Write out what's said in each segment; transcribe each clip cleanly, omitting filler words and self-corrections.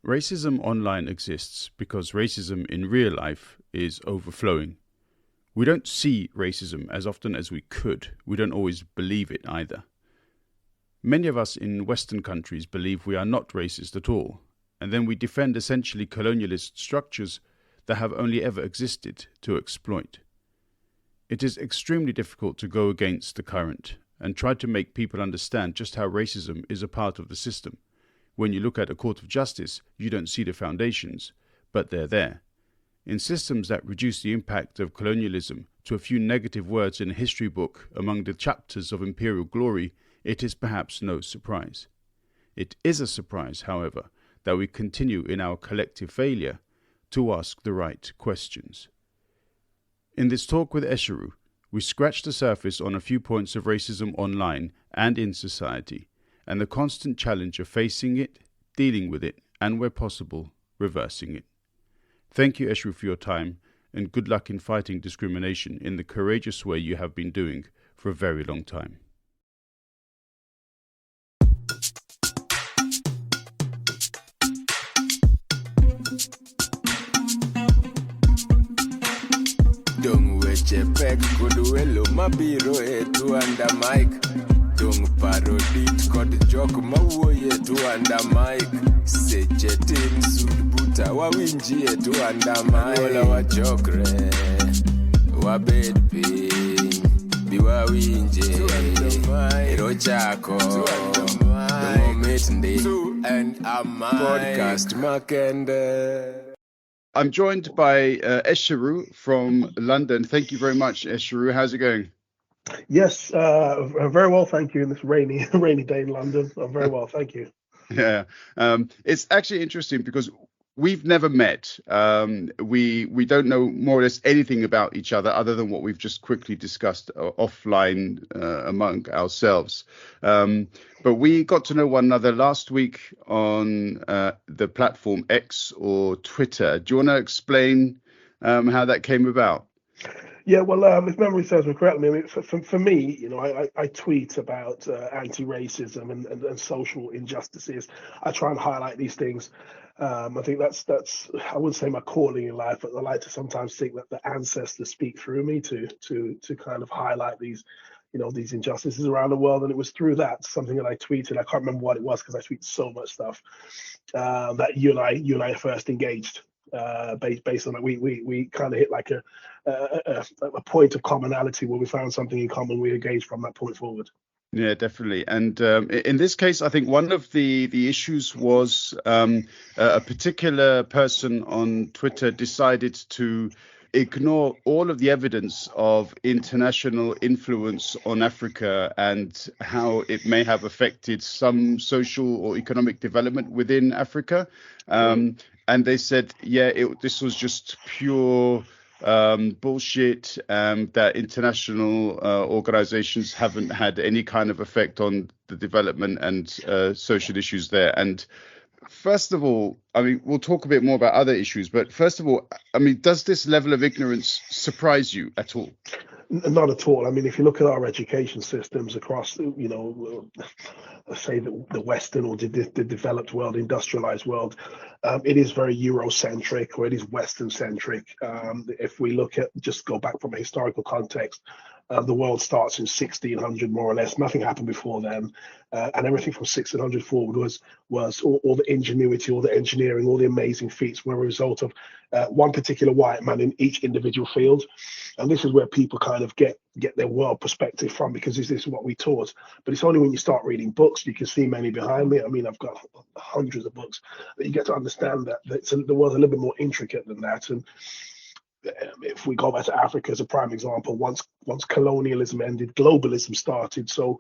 Racism online exists because racism in real life is overflowing. We don't see racism as often as we could. We don't always believe it either. Many of us in Western countries believe we are not racist at all, and then we defend essentially colonialist structures that have only ever existed to exploit. It is extremely difficult to go against the current and try to make people understand just how racism is a part of the system. When you look at a court of justice, you don't see the foundations, but they're there. In systems that reduce the impact of colonialism to a few negative words in a history book among the chapters of imperial glory, it is perhaps no surprise. It is a surprise, however, that we continue in our collective failure to ask the right questions. In this talk with Esheru, we scratch the surface on a few points of racism online and in society, and the constant challenge of facing it, dealing with it, and where possible, reversing it. Thank you, Esheru, for your time, and good luck in fighting discrimination in the courageous way you have been doing for a very long time. Dung weche pek kod welo mabiro etu under mic. Dung parodit kod jok mawuoye etu under mic. Seche tin sud buta wawinji etu under mic. Ola wachokre wabed piny bi wawinje ero chako Dungo mit ndi and a mic podcast makende. I'm joined by Esheru from London. Thank you very much, Esheru. How's it going? Yes, very well, thank you. In this rainy day in London, very well, thank you. Yeah, it's actually interesting because we've never met. We don't know more or less anything about each other than what we've just quickly discussed offline among ourselves. But we got to know one another last week on the platform X or Twitter. Do you want to explain how that came about? Yeah, well, if memory serves me correctly, I mean, for me, you know, I tweet about anti-racism and social injustices. I try and highlight these things. I think that's I wouldn't say my calling in life, but I like to sometimes think that the ancestors speak through me to kind of highlight these, you know, these injustices around the world. And it was through that, something that I tweeted. I can't remember what it was because I tweet so much stuff that you and I first engaged. Based on that, we kind of hit like a point of commonality where we found something in common. We engaged from that point forward. Yeah, definitely. And in this case, I think one of the issues was a particular person on Twitter decided to ignore all of the evidence of international influence on Africa and how it may have affected some social or economic development within Africa. And they said, yeah, this was just pure bullshit, that international organizations haven't had any kind of effect on the development and social issues there. And first of all, I mean, we'll talk a bit more about other issues, but first of all, I mean, does this level of ignorance surprise you at all? Not at all. I mean, if you look at our education systems across, you know, say the Western or the developed world, industrialized world, it is very Eurocentric or it is Western centric. If we look at, just go back from a historical context, the world starts in 1600 more or less. Nothing happened before then, and everything from 1600 forward was all the ingenuity, all the engineering, all the amazing feats were a result of one particular white man in each individual field. And this is where people kind of get their world perspective from, because this is what we taught. But it's only when you start reading books, you can see many behind me. I mean, I've got hundreds of books, that you get to understand that the world's a little bit more intricate than that. And if we go back to Africa as a prime example, once colonialism ended, globalism started. So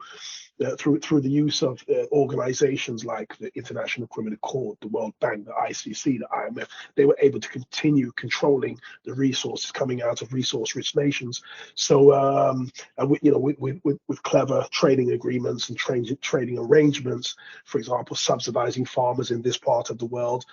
through the use of organizations like the International Criminal Court, the World Bank, the ICC, the IMF, they were able to continue controlling the resources coming out of resource-rich nations. So, with clever trading agreements and trading arrangements, for example, subsidizing farmers in this part of the world,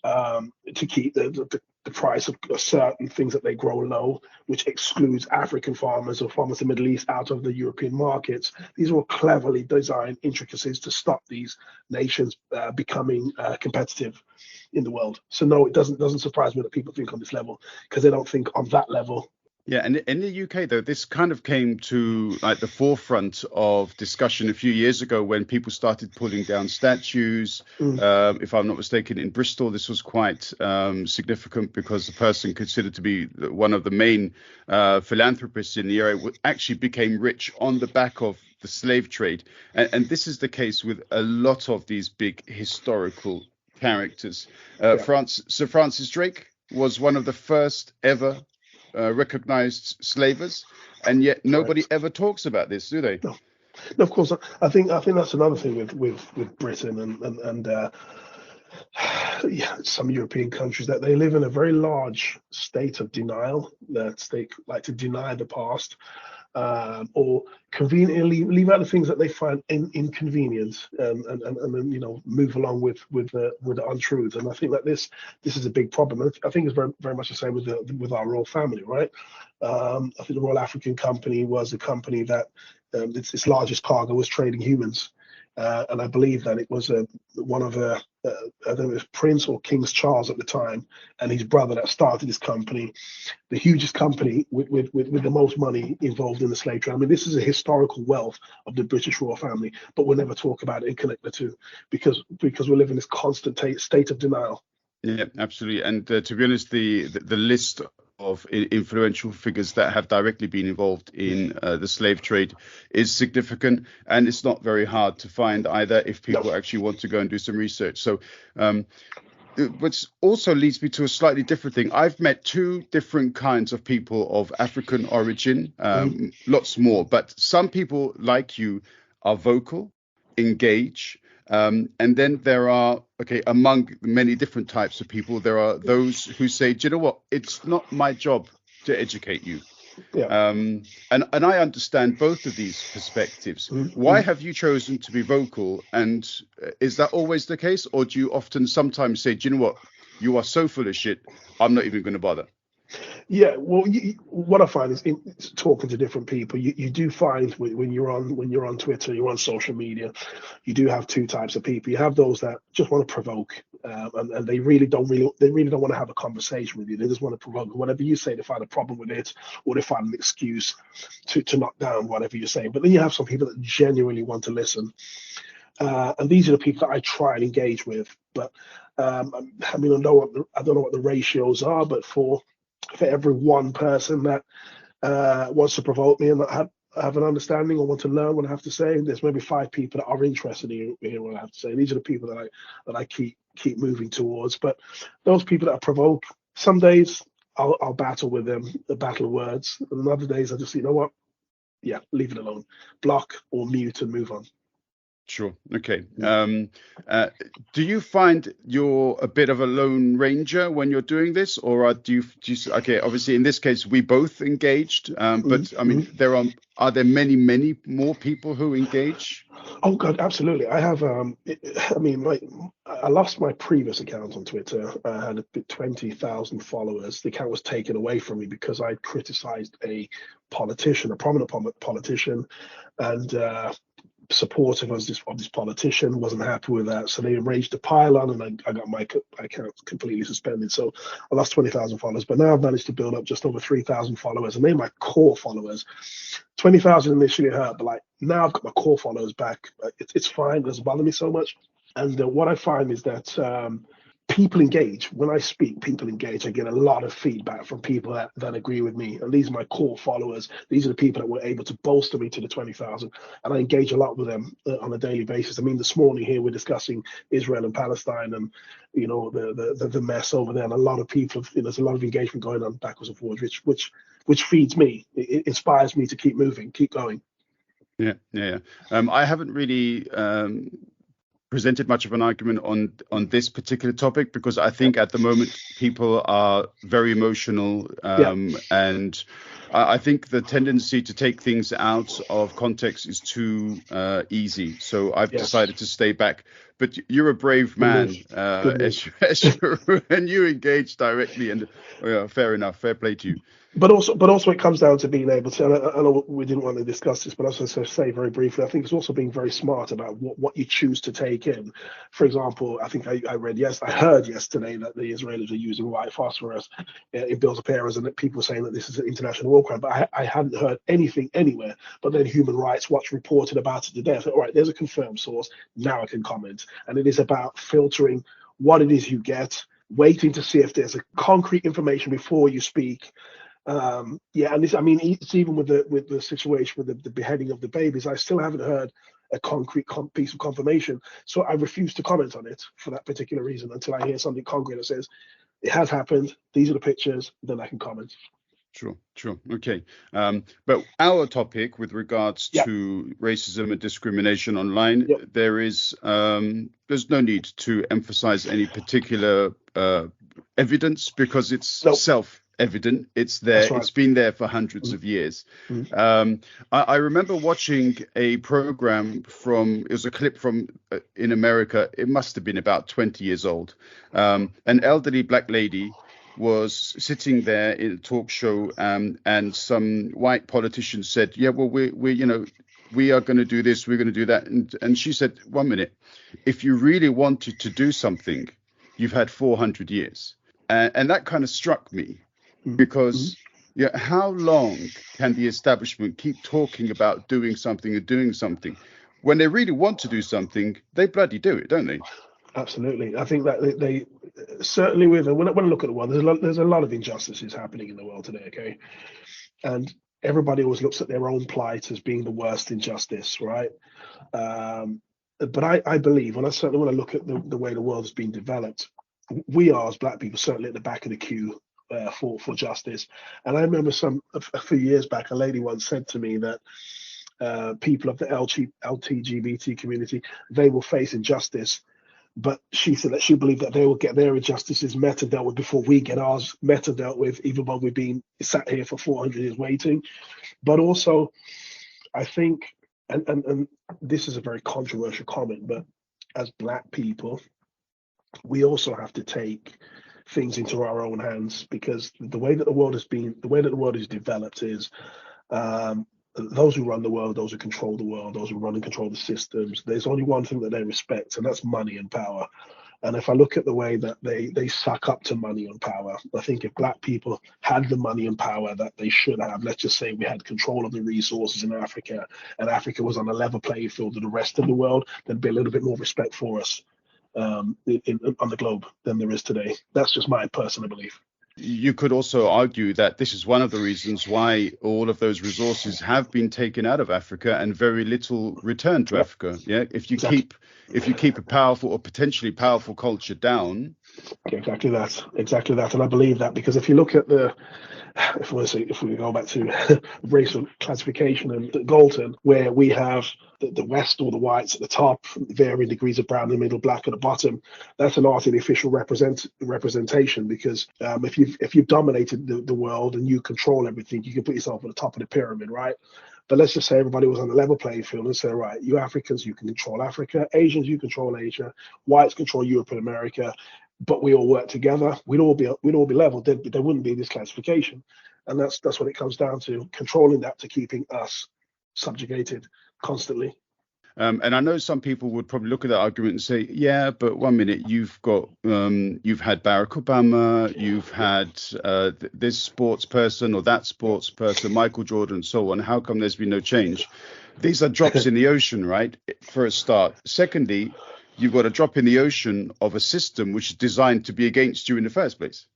to keep the price of certain things that they grow low, which excludes African farmers or farmers in the Middle East out of the European markets. These are all cleverly designed intricacies to stop these nations becoming competitive in the world. So no, it doesn't surprise me that people think on this level, because they don't think on that level. Yeah, and in the UK, though, this kind of came to like the forefront of discussion a few years ago when people started pulling down statues. If I'm not mistaken, in Bristol, this was quite significant because the person considered to be one of the main philanthropists in the area actually became rich on the back of the slave trade. And this is the case with a lot of these big historical characters. Sir Francis Drake was one of the first ever recognized slavers, and yet nobody ever talks about this, do they? No, of course. I think that's another thing with Britain and some European countries, that they live in a very large state of denial, that they like to deny the past, or conveniently leave out the things that they find inconvenient, and then move along with the untruth. And I think that this is a big problem. I think it's very, very much the same with our royal family, right? I think the Royal African Company was a company that its largest cargo was trading humans. And I believe that it was one of I don't know if it was Prince or King Charles at the time, and his brother that started this company, the hugest company with the most money involved in the slave trade. I mean, this is a historical wealth of the British royal family, but we'll never talk about it and connect the two, because we live in this constant state of denial. Yeah, absolutely. And to be honest, the list of influential figures that have directly been involved in the slave trade is significant, and it's not very hard to find either if people actually want to go and do some research. So which also leads me to a slightly different thing. I've met two different kinds of people of African origin, lots more, but some people like you are vocal, engage, and then there are, among many different types of people, there are those who say, do you know what, it's not my job to educate you. And I understand both of these perspectives. Why have you chosen to be vocal? And is that always the case? Or do you often sometimes say, do you know what, you are so full of shit, I'm not even going to bother? Yeah, well, what I find is in talking to different people, you do find when you're on Twitter, you're on social media, you do have two types of people. You have those that just want to provoke, and they really don't want to have a conversation with you. They just want to provoke. Whatever you say, they find a problem with it, or they find an excuse to knock down whatever you're saying. But then you have some people that genuinely want to listen, and these are the people that I try and engage with. But I mean, I don't know what the ratios are, but for every one person that wants to provoke me and that have an understanding or want to learn what I have to say, there's maybe 5 people that are interested in hearing what I have to say. These are the people that I keep moving towards. But those people that I provoke, some days I'll battle with them, the battle of words, and other days I just, you know what, leave it alone, block or mute and move on. Sure. Okay. Do you find you're a bit of a lone ranger when you're doing this, or do you okay, obviously in this case we both engaged, but I mean, are there many more people who engage? Oh God, absolutely. I have. I lost my previous account on Twitter. I had 20,000 followers. The account was taken away from me because I criticized a prominent politician, and supportive of this politician, wasn't happy with that, so they arranged a pile-on, and I got my account completely suspended. So I lost 20,000 followers, but now I've managed to build up just over 3,000 followers, and they're my core followers. 20,000 initially hurt, but like now I've got my core followers back. It's fine, it doesn't bother me so much. And what I find is that people engage. When I speak, people engage. I get a lot of feedback from people that agree with me. And these are my core followers. These are the people that were able to bolster me to the 20,000. And I engage a lot with them on a daily basis. I mean, this morning here, we're discussing Israel and Palestine and, the mess over there. And a lot of people, there's a lot of engagement going on backwards and forwards, which feeds me. It inspires me to keep moving, keep going. Yeah. I haven't really presented much of an argument on this particular topic, because I think at the moment people are very emotional, and I think the tendency to take things out of context is too easy. So I've decided to stay back. But you're a brave man, Esheru, and you engage directly. And fair enough, fair play to you. But also, it comes down to being able to. I know we didn't want to discuss this, but I was going to say very briefly. I think it's also being very smart about what you choose to take in. For example, I think I heard yesterday that the Israelis are using white phosphorus in bills of parents, and that people are saying that this is an international war crime. But I hadn't heard anything anywhere. But then Human Rights Watch reported about it today. I thought, all right, there's a confirmed source. Now I can comment. And it is about filtering what it is you get, waiting to see if there's a concrete information before you speak. And this, I mean, it's even with the situation with the beheading of the babies, I still haven't heard a concrete piece of confirmation. So I refuse to comment on it for that particular reason until I hear something concrete that says it has happened. These are the pictures. Then I can comment. Sure. Okay. But our topic with regards to racism and discrimination online, there's no need to emphasize any particular evidence, because it's self-evident. It's there. Right. It's been there for hundreds of years. I remember watching a program it was a clip from in America. It must have been about 20 years old. An elderly black lady was sitting there in a talk show, and some white politicians said, well, we are going to do this, we're going to do that. And she said, 1 minute, if you really wanted to do something, you've had 400 years. And that kind of struck me, because how long can the establishment keep talking about doing something and doing something? When they really want to do something, they bloody do it, don't they? Absolutely. I think that they certainly, when I look at the world, there's a lot of injustices happening in the world today, okay? And everybody always looks at their own plight as being the worst injustice, right? But I believe, and I certainly want to look at the way the world has been developed, we are, as black people, certainly at the back of the queue for justice. And I remember a few years back, a lady once said to me that people of the LGBT community, they will face injustice, but she said that she believed that they will get their injustices met and dealt with before we get ours met and dealt with, even though we've been sat here for 400 years waiting. But also, I think, and this is a very controversial comment, but as black people, we also have to take things into our own hands, because the way that the world is developed is those who run the world, those who control the world, those who run and control the systems, there's only one thing that they respect, and that's money and power. And if I look at the way that they suck up to money and power, I think if black people had the money and power that they should have, let's just say we had control of the resources in Africa, and Africa was on a level playing field with the rest of the world, there'd be a little bit more respect for us on the globe than there is today. That's just my personal belief. You could also argue that this is one of the reasons why all of those resources have been taken out of Africa and very little returned to Africa. Yeah, if you keep a powerful or potentially powerful culture down. Exactly that, and I believe that, because if you look at if we go back to racial classification and Galton, where we have the West, or the whites at the top, varying degrees of brown in the middle, black at the bottom, that's an artificial representation, because if you've dominated the world and you control everything, you can put yourself at the top of the pyramid, right? But let's just say everybody was on a level playing field and say, right, you Africans, you can control Africa, Asians, you control Asia, whites control Europe and America, but we all work together, we'd all be level. There wouldn't be this classification. And that's what it comes down to, controlling that to keeping us subjugated constantly. And I know some people would probably look at that argument and say, yeah, but 1 minute, you've had Barack Obama, you've had this sports person or that sports person, Michael Jordan, and so on. How come there's been no change? These are drops in the ocean, right? For a start. Secondly, you've got a drop in the ocean of a system which is designed to be against you in the first place.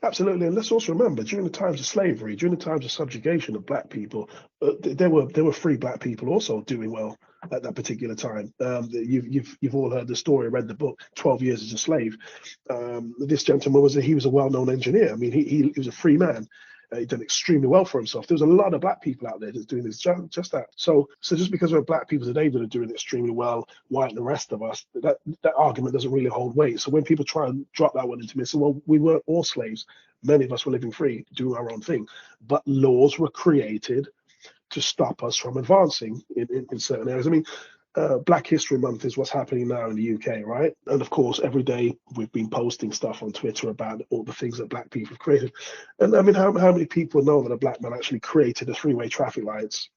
Absolutely, and let's also remember, during the times of slavery, during the times of subjugation of black people, there were free black people also doing well at that particular time. You've all heard the story, read the book, 12 Years as a Slave. This gentleman was a well-known engineer. I mean, he was a free man. He done extremely well for himself. There's a lot of black people out there that's doing this, just that. So just because we're black people today that are doing extremely well, white and the rest of us, that argument doesn't really hold weight. So when people try and drop that one into me, so well, we weren't all slaves. Many of us were living free, doing our own thing, but laws were created to stop us from advancing in certain areas. I mean, Black History Month is what's happening now in the UK, right? And of course, every day we've been posting stuff on Twitter about all the things that black people have created. And I mean, how many people know that a black man actually created the three-way traffic lights?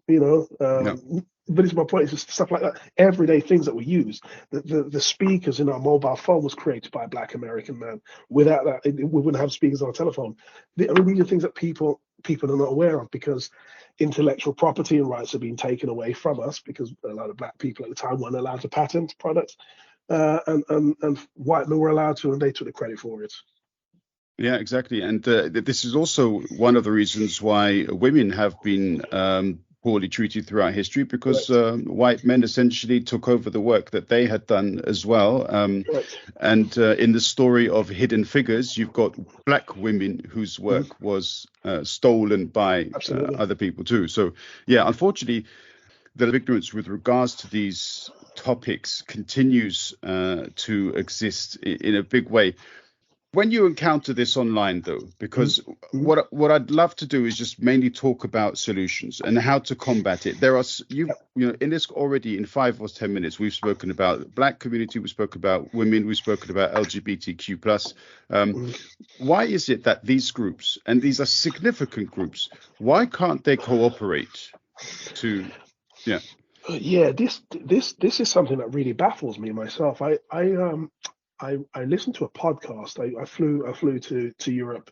You know, No. but it's my point. It's just stuff like that, everyday things that we use. The speakers in our mobile phone was created by a black American man. Without that, we wouldn't have speakers on our telephone. I mean, these are things that people are not aware of, because intellectual property and rights are being taken away from us, because a lot of black people at the time weren't allowed to patent products, and white men were allowed to, and they took the credit for it. Yeah, exactly. And this is also one of the reasons why women have been poorly treated throughout history, because white men essentially took over the work that they had done as well. And in the story of Hidden Figures, you've got black women whose work was stolen by other people too. So, yeah, unfortunately, the ignorance with regards to these topics continues to exist in a big way. When you encounter this online, though, because what I'd love to do is just mainly talk about solutions and how to combat it. There are, you know, in this already in 5 or 10 minutes, we've spoken about the black community, we've spoken about women, we've spoken about LGBTQ plus. Why is it that these groups, and these are significant groups, why can't they cooperate to, Yeah, this is something that really baffles me myself. I listened to a podcast. I flew to Europe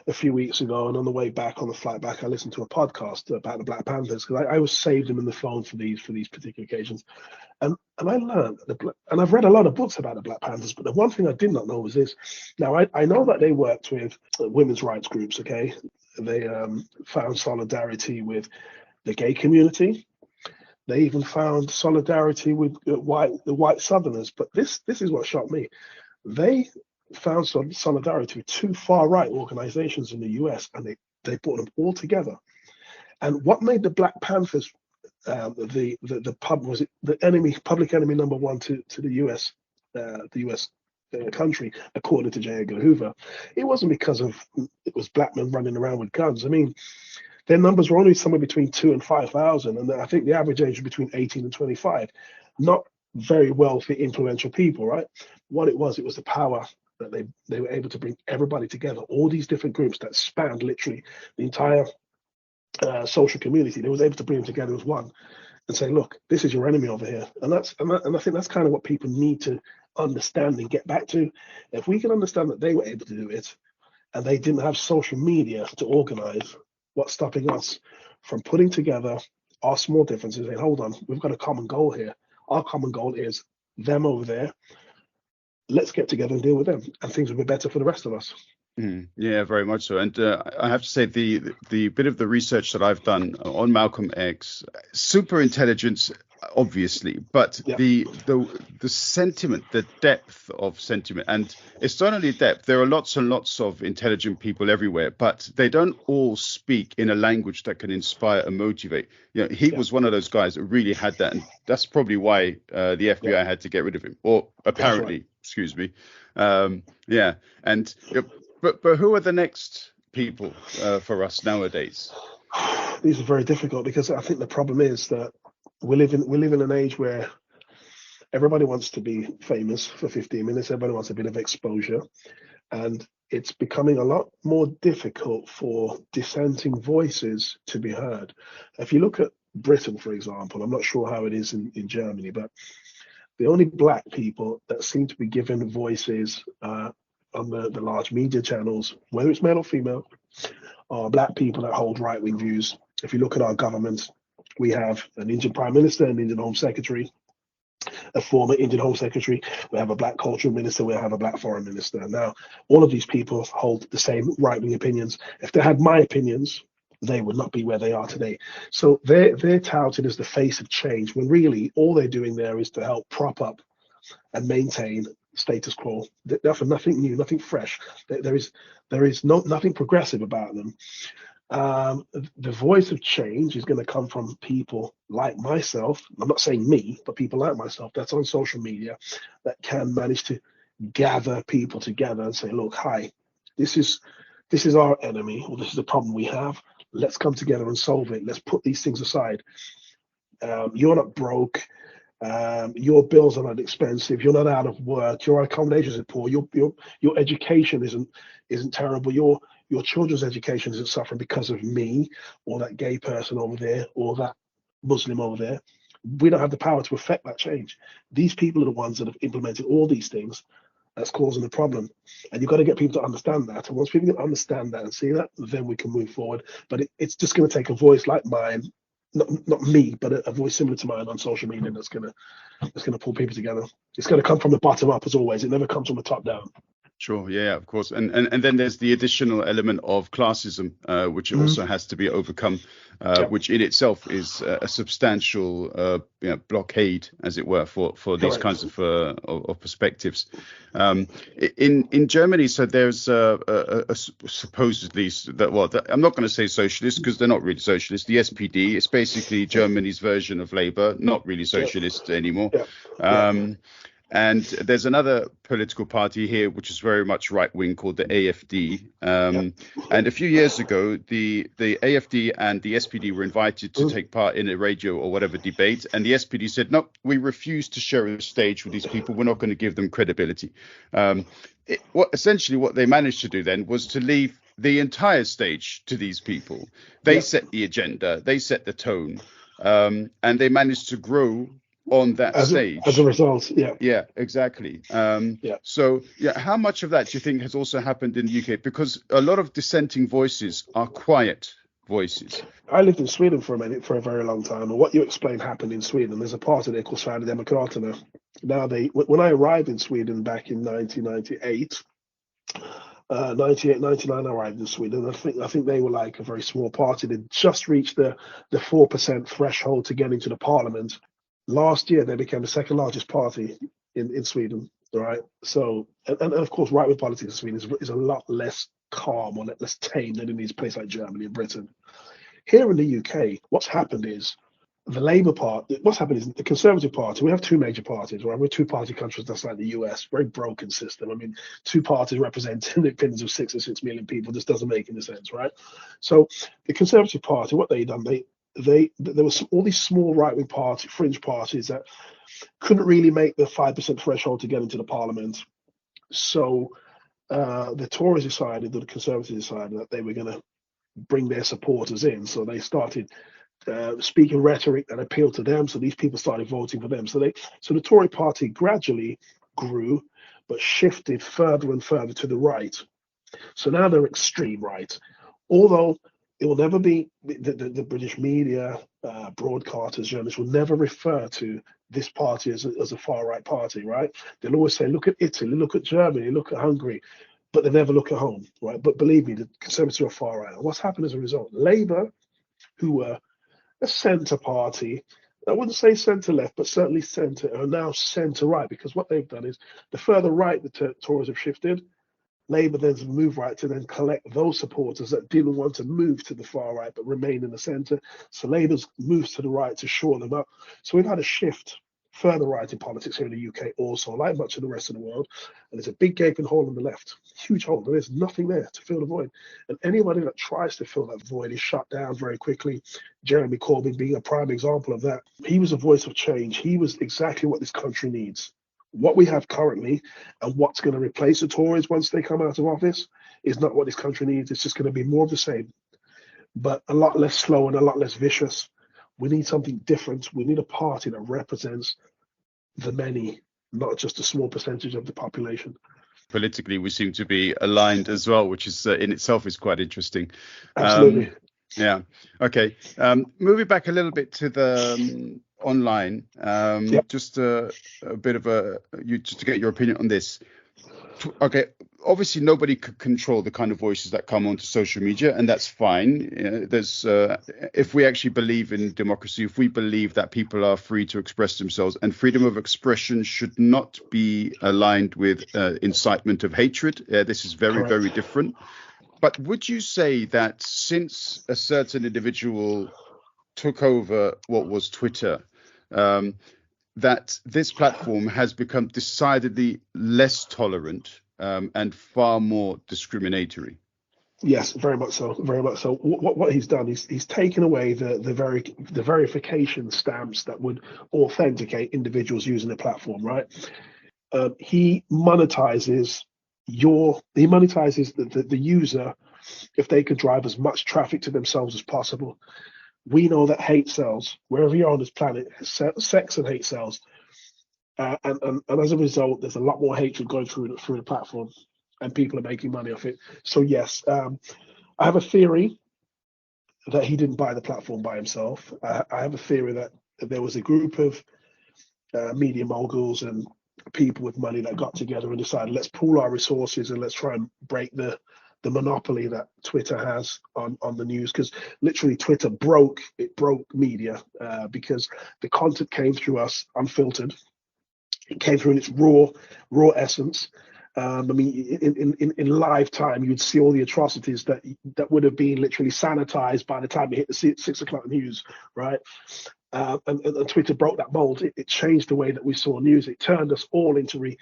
a few weeks ago, and on the way back, on the flight back, I listened to a podcast about the Black Panthers, because I was saved them in the phone for these particular occasions, and I learned and I've read a lot of books about the Black Panthers, but the one thing I did not know was this. Now I know that they worked with women's rights groups. Okay, they found solidarity with the gay community. They even found solidarity with the white Southerners. But this is what shocked me. They found solidarity with two far-right organizations in the US, and they brought them all together. And what made the Black Panthers the public enemy number one to the US, country, according to J. Edgar Hoover? It wasn't because it was black men running around with guns. I mean, their numbers were only somewhere between 2,000 and 5,000, and I think the average age was between 18 and 25. Not very wealthy, influential people, right? What it was the power that they were able to bring everybody together, all these different groups that spanned literally the entire social community. They was able to bring them together as one and say, look, this is your enemy over here. And I think that's kind of what people need to understand and get back to. If we can understand that they were able to do it, and they didn't have social media to organize, what's stopping us from putting together our small differences and hold on, we've got a common goal here. Our common goal is them over there. Let's get together and deal with them, and things will be better for the rest of us. Yeah, very much so. And I have to say, the bit of the research that I've done on Malcolm X, super intelligence, obviously, but the sentiment, the depth of sentiment, and it's not only depth. There are lots and lots of intelligent people everywhere, but they don't all speak in a language that can inspire and motivate. You know, he was one of those guys that really had that, and that's probably why the FBI had to get rid of him, or apparently, excuse me. And but who are the next people for us nowadays? These are very difficult, because I think the problem is that we live in an age where everybody wants to be famous for 15 minutes. Everybody wants a bit of exposure, and it's becoming a lot more difficult for dissenting voices to be heard. If you look at Britain, for example, I'm not sure how it is in Germany, but the only black people that seem to be given voices on the large media channels, whether it's male or female, are black people that hold right-wing views. If you look at our government, we have an Indian Prime Minister, an Indian Home Secretary, a former Indian Home Secretary. We have a black cultural minister. We have a black foreign minister. Now, all of these people hold the same right-wing opinions. If they had my opinions, they would not be where they are today. So they're touted as the face of change, when really all they're doing there is to help prop up and maintain status quo. They're for nothing new, nothing fresh. There is nothing progressive about them. The voice of change is going to come from people like myself. I'm not saying me, but people like myself that's on social media that can manage to gather people together and say, look, hi, this is our enemy, or this is the problem we have. Let's come together and solve it. Let's put these things aside. You're not broke. Your bills are not expensive. You're not out of work. Your accommodations are poor. Your education isn't terrible. Your children's education isn't suffering because of me or that gay person over there or that Muslim over there. We don't have the power to affect that change. These people are the ones that have implemented all these things that's causing the problem. And you've got to get people to understand that. And once people can understand that and see that, then we can move forward. But it's just going to take a voice like mine, not me, but a voice similar to mine on social media that's going to pull people together. It's going to come from the bottom up as always. It never comes from the top down. Sure, yeah, of course. And then there's the additional element of classism, which also has to be overcome, which in itself is a substantial blockade, as it were, for these kinds of perspectives. In Germany, so there's a supposedly I'm not going to say socialist because they're not really socialist. The SPD is basically Germany's version of Labour, not really socialist anymore. And there's another political party here, which is very much right wing, called the AFD. And a few years ago, the AFD and the SPD were invited to take part in a radio or whatever debate. And the SPD said, no, we refuse to share a stage with these people. We're not going to give them credibility. Essentially what they managed to do then was to leave the entire stage to these people. They set the agenda, they set the tone, and they managed to grow on that stage as a result. Yeah, exactly. So how much of that do you think has also happened in the UK? Because a lot of dissenting voices are quiet voices. I lived in Sweden for a very long time, and what you explained happened in Sweden. There's a party there called Sverigedemokraterna. Now when I arrived in Sweden back in 1998, 98, 99, I arrived in Sweden. I think they were like a very small party. They just reached the 4% threshold to get into the parliament. Last year, they became the second largest party in Sweden, right? So, and of course, right-wing politics in Sweden is a lot less calm or less tame than in these places like Germany and Britain. Here in the UK, what's happened is the Labour Party, what's happened is the Conservative Party, we have two major parties, right? We're two-party countries, that's like the US, very broken system. I mean, two parties representing the opinions of 6 or 6 million people just doesn't make any sense, right? So the Conservative Party, what they done, there was all these small right-wing fringe parties that couldn't really make the 5% threshold to get into the parliament. So the Tories decided, the Conservatives decided that they were going to bring their supporters in. So they started speaking rhetoric that appealed to them. So these people started voting for them. So the Tory party gradually grew, but shifted further and further to the right. So now they're extreme right. Although it will never be, the British media, broadcasters, journalists will never refer to this party as a far right party, right? They'll always say, look at Italy, look at Germany, look at Hungary, but they never look at home, right? But believe me, the Conservatives are far right. And what's happened as a result? Labour, who were a centre party, I wouldn't say centre left, but certainly centre, are now centre right, because what they've done is the further right the Tories have shifted, Labour then moved right to then collect those supporters that didn't want to move to the far right but remain in the centre. So Labour's moved to the right to shore them up. So we've had a shift further right in politics here in the UK also, like much of the rest of the world. And there's a big gaping hole on the left, huge hole. There's nothing there to fill the void. And anybody that tries to fill that void is shut down very quickly. Jeremy Corbyn being a prime example of that. He was a voice of change. He was exactly what this country needs. What we have currently and what's going to replace the Tories once they come out of office is not what this country needs. It's just going to be more of the same, but a lot less slow and a lot less vicious. We need something different. We need a party that represents the many, not just a small percentage of the population. Politically, we seem to be aligned as well, which is in itself is quite interesting. Absolutely. Yeah. Okay. Moving back a little bit to the online, just a bit of just to get your opinion on this. Okay. obviously nobody could control the kind of voices that come onto social media, and that's fine. There's if we actually believe in democracy, if we believe that people are free to express themselves, and freedom of expression should not be aligned with incitement of hatred. This is very, Correct. very different. But would you say that since a certain individual took over what was Twitter, that this platform has become decidedly less tolerant and far more discriminatory? Yes, very much so. Very much so. What he's done is he's taken away the verification stamps that would authenticate individuals using the platform. Right. He monetizes the user if they can drive as much traffic to themselves as possible. We know that hate sells wherever you're on this planet. Sex and hate sells, and as a result, there's a lot more hatred going through the platform, and people are making money off it. So yes, I have a theory that he didn't buy the platform by himself. I have a theory that there was a group of media moguls and people with money that got together and decided, let's pool our resources and let's try and break the monopoly that Twitter has on the news, because literally Twitter broke media because the content came through us unfiltered. It came through in its raw essence. I mean, in live time, you'd see all the atrocities that would have been literally sanitized by the time it hit the 6 o'clock news, right? And Twitter broke that mold. It changed the way that we saw news. It turned us all into,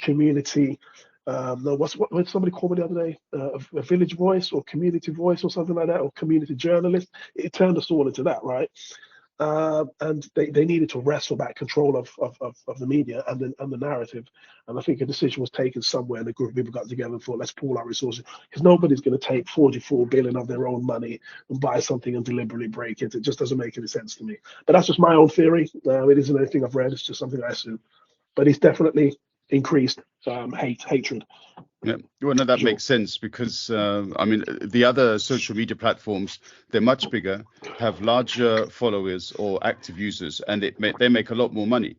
community. No, what somebody called me the other day? A village voice or community voice or something like that, or community journalist. It turned us all into that, right? And they needed to wrestle back control of the media and the narrative. And I think a decision was taken somewhere, and a group of people got together and thought, let's pool our resources, because nobody's going to take 44 billion of their own money and buy something and deliberately break it. It just doesn't make any sense to me. But that's just my own theory. It isn't anything I've read. It's just something I assume. But it's definitely increased hatred. Yeah, well, no, that makes sense, because I mean, the other social media platforms, they're much bigger, have larger followers or active users, and they make a lot more money.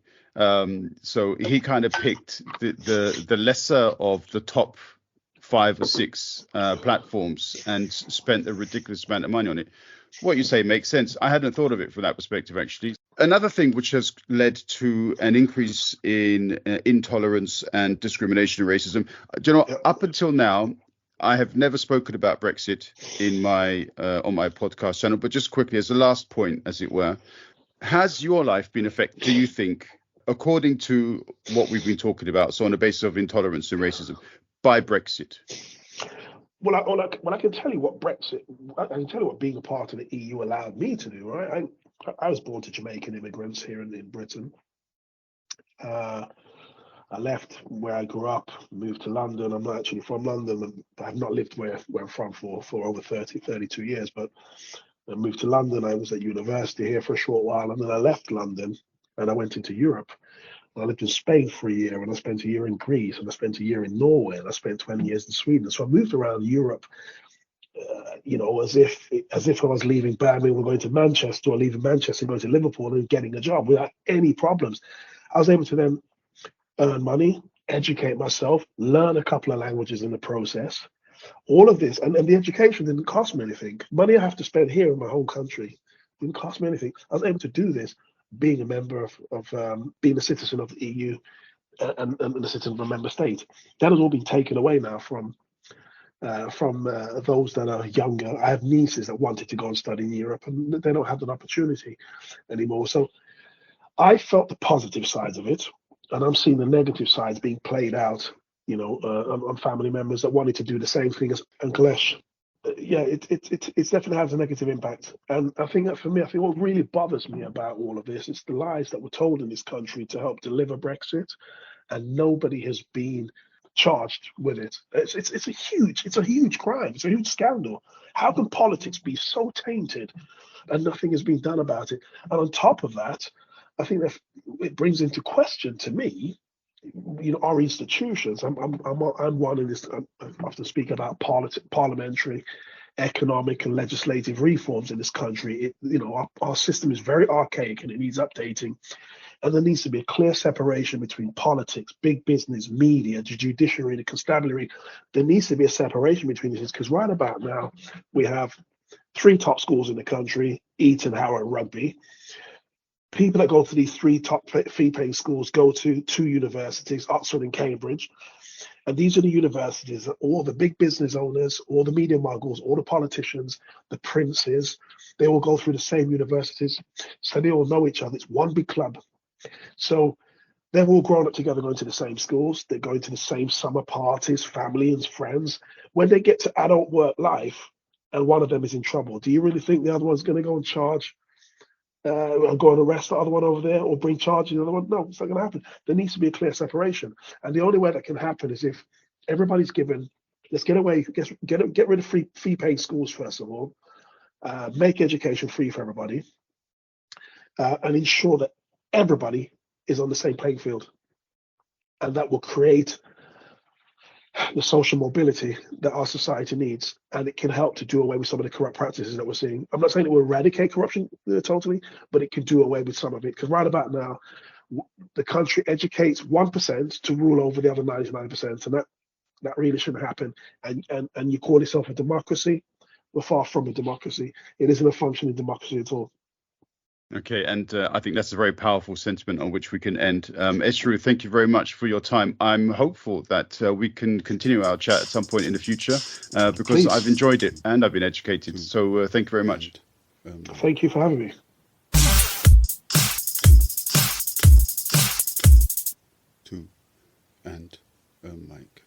So he kind of picked the lesser of the top 5 or 6 platforms and spent a ridiculous amount of money on it. What you say makes sense. I hadn't thought of it from that perspective, actually. Another thing which has led to an increase in intolerance and discrimination and racism, up until now, I have never spoken about Brexit in my on my podcast channel. But just quickly, as the last point, as it were, has your life been affected, do you think, according to what we've been talking about, so on the basis of intolerance and racism, by Brexit? Well, I can tell you what Brexit, I can tell you what being a part of the EU allowed me to do, right? I was born to Jamaican immigrants here in Britain. I left where I grew up, moved to London. I'm not actually from London, and I have not lived where I'm from for over 32 years, but I moved to London. I was at university here for a short while, and then I left London and I went into Europe. I lived in Spain for a year, and I spent a year in Greece, and I spent a year in Norway, and I spent 20 years in Sweden. So I moved around Europe, as if I was leaving Birmingham, going to Manchester, or leaving Manchester, going to Liverpool, and getting a job without any problems. I was able to then earn money, educate myself, learn a couple of languages in the process. All of this, and the education didn't cost me anything. Money I have to spend here in my home country didn't cost me anything. I was able to do this being a member of being a citizen of the EU and a citizen of a member state. That has all been taken away now from those that are younger. I have nieces that wanted to go and study in Europe, and they don't have that opportunity anymore. So I felt the positive sides of it, and I'm seeing the negative sides being played out, on family members that wanted to do the same thing as Uncle Esh. Yeah, it definitely has a negative impact. And I think that for me, I think what really bothers me about all of this is the lies that were told in this country to help deliver Brexit, and nobody has been charged with it. It's a huge crime. It's a huge scandal. How can politics be so tainted and nothing has been done about it? And on top of that, I think that it brings into question to me, our institutions. I'm one in this. I often speak about parliamentary, economic, and legislative reforms in this country. Our system is very archaic and it needs updating. And there needs to be a clear separation between politics, big business, media, the judiciary, the constabulary. There needs to be a separation between these, because right about now, we have 3 top schools in the country, Eton, Harrow, and Rugby. People that go to these 3 top fee-paying schools go to 2 universities, Oxford and Cambridge. And these are the universities that all the big business owners, all the media moguls, all the politicians, the princes, they all go through the same universities. So they all know each other. It's one big club. So they've all grown up together, going to the same schools. They're going to the same summer parties, family and friends. When they get to adult work life and one of them is in trouble, do you really think the other one's going to go and charge and go and arrest the other one over there or bring charges to the other one? No, it's not going to happen. There needs to be a clear separation. And the only way that can happen is if everybody's given, let's get rid of fee-paying schools, first of all, make education free for everybody, and ensure that everybody is on the same playing field. And that will create the social mobility that our society needs, and it can help to do away with some of the corrupt practices that we're seeing. I'm not saying it will eradicate corruption totally, but it can do away with some of it, because right about now, the country educates 1% to rule over the other 99%, and that really shouldn't happen. And you call yourself a democracy? We're far from a democracy. It isn't a functioning democracy at all. Okay, and I think that's a very powerful sentiment on which we can end. Esheru, thank you very much for your time. I'm hopeful that we can continue our chat at some point in the future, because Please. I've enjoyed it and I've been educated. So thank you very much. Thank you for having me. And Mike.